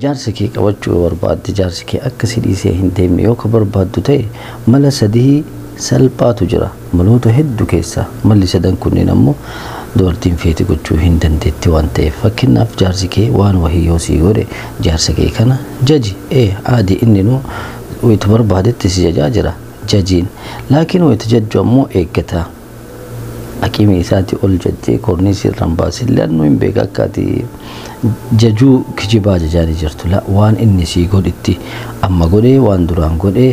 jaarsa kee qabachuu barbaadde jaarsi kee akka si dhiisee hin deemne yoo ka barbaaddu ta'e mala sadii salphaatu jira maloota hedduu keessa malli sadan kunneen ammoo dubartiin feeti gochuu hin dandeetti waan ta'eef fakkeenyaaf jaarsi kee waan wahii yoo sii godhe jaarsa kee kana jaji aadi inni nu wayita barbaadetti si jajaa jira jajiin laakiin wayita jajju ammoo eeggata akimi isaati ol jajjee korniisii irraan baasillee annu hin beeka akkaati jajuu kijibaa jajaanii jirtu la waan inni sii godhitti amma godhee waan duraan godhee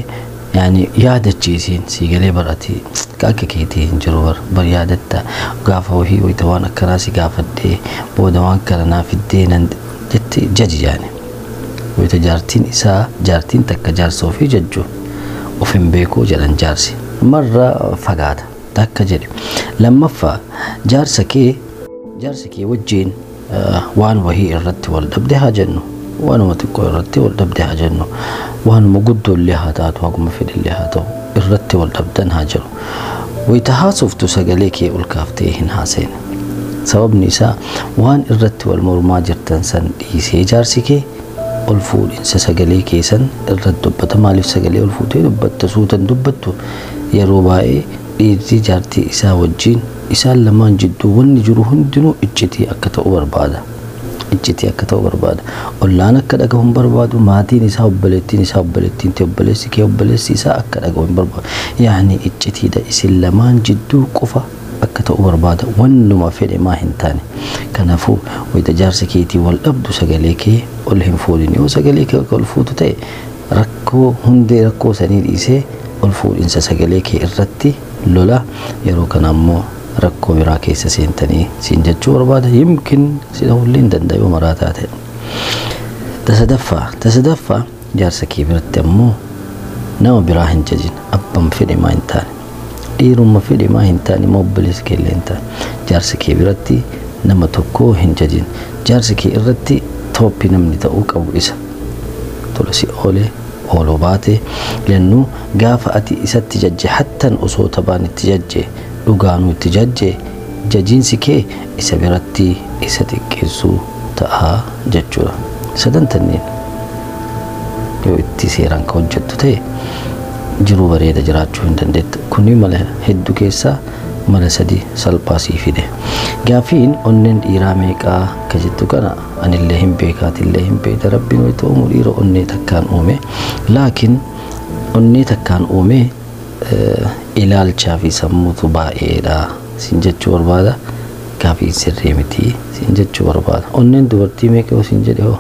yani yaadachiisiin sii galee barati akka keetii hin jiru bar yaadatta gaafa wahii wayita waan akkanaa si gaafadhee booda waan kana naa fiddee nan jetti jaji yaani wayita jaartiin takka jaarsa ofii jajju of hin beekuu jedhan jaarsi marra fagaata takka jedhe lammaffaa jaarsa kee wajjiin waan wahii irratti wal dhabde haa jennu waanuma xiqqoo irratti wal dhabde haa jennu waanuma guddoollee haa taatu haguma fedhillee haa ta'u irratti wal dhabdan haa jiru wayita haasoftu sagalee kee ol kaaftee hin haaseen sababni isaa waan irratti wal mormaa jirtan san dhiisee jaarsi kee ol fuudhinsa sagalee keessan irratti dubbata maaliif sagalee ol fuutee dubbatta suutan dubbattu yeroo baay'ee dhiirri jaartii isaa wajjiin isaan lamaan jidduu wanni jiru hundinuu iccitii akka ta'u barbaada ollaan akka dhagahuun barbaadu maatiin isaa obboleettiin ta'e obboleessi kee obboleessi isaa akka dhagahuun barbaadu yaani iccitiidha isin lamaan jidduu qofa akka ta'u barbaada wannuma fedhe maa hin taane kanaafuu wayita jaarsa keetii wal dhabdu sagalee kee ol hin fuudhin yoo sagalee kee ol fuutu ta'e hundee rakkoo sanii dhiisee ol fuudhinsa sagalee kee irratti lola yeroo kana ammoo rakkoo biraa keessa seentanii siin jechuu barbaada yimkin sida hullee hin danda'u maraataa ta'e tasadaffaa jaarsa kee biratti ammoo nama biraa hin jajin abbam fedhe maa hin taane dhiirumma fedhe maa hin taane obboleessi kee illee hin taane jaarsa kee biratti nama tokko hin jajin jaarsa kee irratti tooppii namni ta'uu qabu isa tola si ooloo baate lennuu gaafa ati isatti jajje hattan osoo tabaan itti jajje dhugaanuu itti jajje jajiinsi kee isa biratti isa xiqqeessuu ta'a jechuudha sadantanneen yoo itti seeraan ka hojjettu ta'e jiruu bareeda jiraachuu hin dandeetta kuni mala hedduu keessaa mala sadii salphaa sii fide gaafiin onneen dhiiraa meeqaa ka jettu kana anillee hin beekaatillee hin beekta rabbiin wayita uumu dhiira onnee takkaan uume laakiin onnee takkaan uume ilaalchaa fi sammuutu baay'eedha siin jechuu barbaada gaafii sirrii miti siin jechuu barbaada onneen dubartii meeqa yoo siin jedhe hoo